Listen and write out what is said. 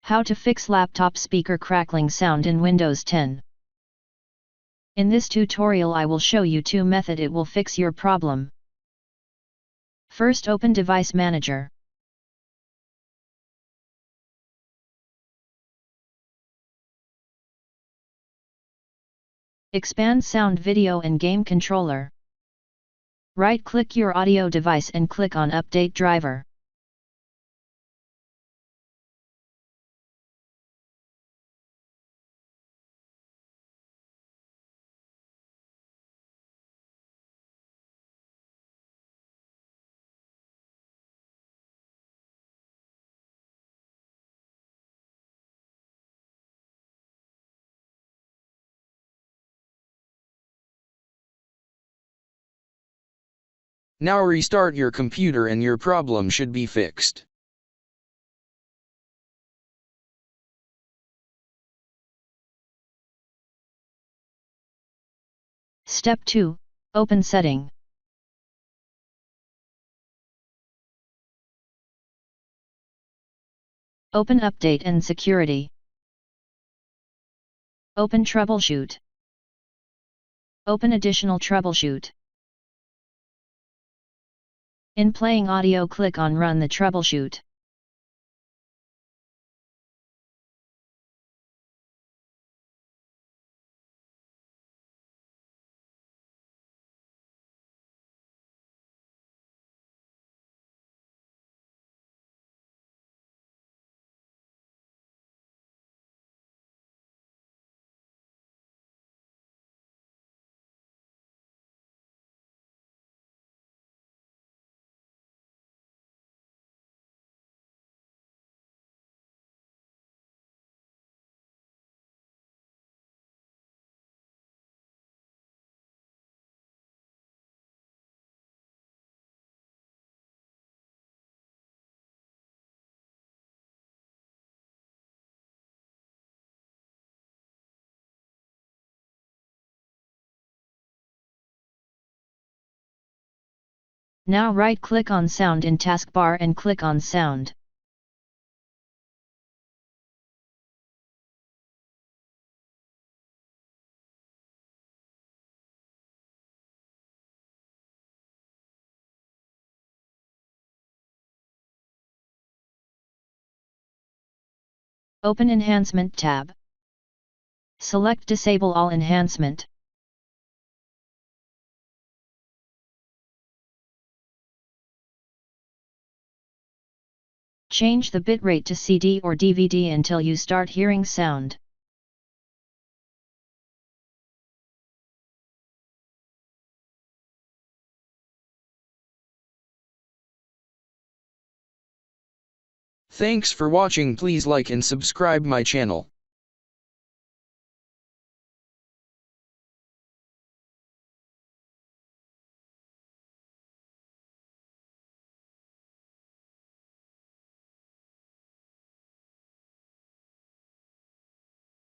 How to fix laptop speaker crackling sound in Windows 10. In this tutorial I will show you two methods it will fix your problem. First, open Device Manager. Expand Sound, Video and Game Controller. Right-click your audio device and click on Update Driver. Now restart your computer and your problem should be fixed. Step 2. Open Setting. Open Update and Security. Open Troubleshoot. Open Additional Troubleshoot. In playing audio, click on Run the troubleshoot. Now right-click on Sound in taskbar and click on Sound. Open Enhancement tab. Select Disable All Enhancement. Change the bitrate to CD or DVD until you start hearing sound. Thanks for watching. Please like and subscribe my channel.